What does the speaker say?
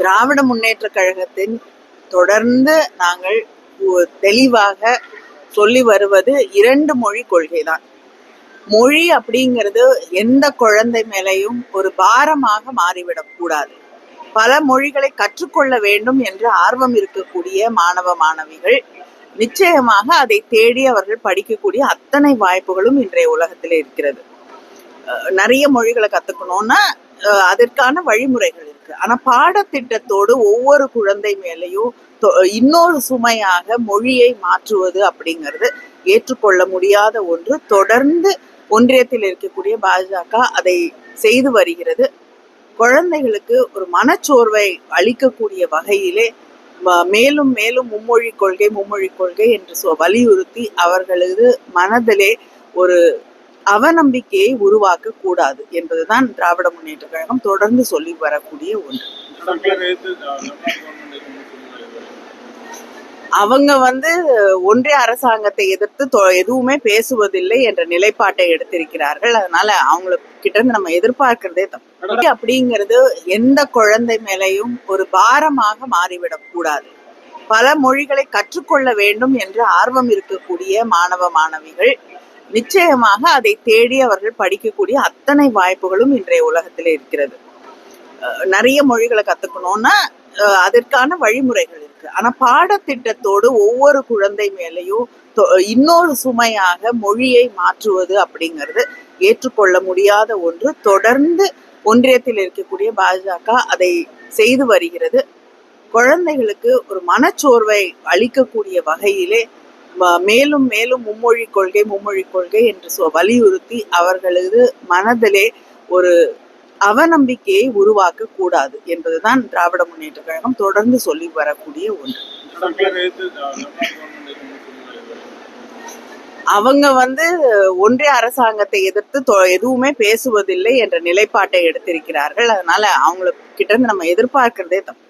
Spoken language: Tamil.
திராவிட முன்னேற்ற கழகத்தின் தொடர்ந்து நாங்கள் தெளிவாக சொல்லி வருவது 2 மொழி கொள்கைதான். மொழி அப்படிங்கிறது எந்த குழந்தை மேலையும் ஒரு பாரமாக மாறிவிடக் கூடாது. பல மொழிகளை கற்றுக்கொள்ள வேண்டும் என்று ஆர்வம் இருக்கக்கூடிய மாணவ மாணவிகள் நிச்சயமாக அதை தேடி அவர்கள் படிக்கக்கூடிய அத்தனை வாய்ப்புகளும் இன்றைய உலகத்திலே இருக்கிறது. நிறைய மொழிகளை கத்துக்கணும்னா அதற்கான வழிமுறைகள் இருக்கு. ஆனா பாடத்திட்டத்தோடு ஒவ்வொரு குழந்தை மேலையும் இன்னொரு சுமையாக மொழியை மாற்றுவது அப்படிங்கிறது ஏற்றுக்கொள்ள முடியாத ஒன்று. தொடர்ந்து ஒன்றியத்தில் இருக்கக்கூடிய பாஜக அதை செய்து வருகிறது. குழந்தைகளுக்கு ஒரு மனச்சோர்வை அளிக்கக்கூடிய வகையிலே மேலும் மேலும் மும்மொழி கொள்கை என்று வலியுறுத்தி அவர்களது மனதிலே ஒரு அவநம்பிக்கையை உருவாக்க கூடாது என்பதுதான் திராவிட முன்னேற்ற கழகம் தொடர்ந்து சொல்லி வரக்கூடிய ஒன்று. அவங்க ஒன்றிய அரசாங்கத்தை எதிர்த்து எதுவுமே பேசுவதில்லை என்ற நிலைப்பாட்டை எடுத்திருக்கிறார்கள். அதனால அவங்க கிட்ட இருந்து நம்ம எதிர்பார்க்கிறதே தப்பு. அப்படிங்கிறது எந்த குழந்தை மேலையும் ஒரு பாரமாக மாறிவிடக் கூடாது. பல மொழிகளை கற்றுக்கொள்ள வேண்டும் என்று ஆர்வம் இருக்கக்கூடிய மாணவ மாணவிகள் நிச்சயமாக அதை தேடி அவர்கள் படிக்கக்கூடிய அத்தனை வாய்ப்புகளும் இன்றைய உலகத்திலே இருக்கிறது. நிறைய மொழிகளை கத்துக்கணும்னா அதற்கான வழிமுறைகள் இருக்கு. ஆனா பாடத்திட்டத்தோடு ஒவ்வொரு குழந்தை மேலையும் இன்னொரு சுமையாக மொழியை மாற்றுவது அப்படிங்கிறது ஏற்றுக்கொள்ள முடியாத ஒன்று. தொடர்ந்து ஒன்றியத்தில் இருக்கக்கூடிய பாஜக அதை செய்து வருகிறது. குழந்தைகளுக்கு ஒரு மனச்சோர்வை அளிக்கக்கூடிய வகையிலே மேலும் மேலும் மும்மொழி கொள்கை என்று வலியுறுத்தி அவர்களது மனதிலே ஒரு அவநம்பிக்கையை உருவாக்க கூடாது என்பதுதான் திராவிட முன்னேற்ற கழகம் தொடர்ந்து சொல்லி வரக்கூடிய ஒன்று. அவங்க ஒன்றிய அரசாங்கத்தை எதிர்த்து எதுவுமே பேசுவதில்லை என்ற நிலைப்பாட்டை எடுத்திருக்கிறார்கள். அதனால அவங்க கிட்ட இருந்து நம்ம எதிர்பார்க்கிறதே தப்பு.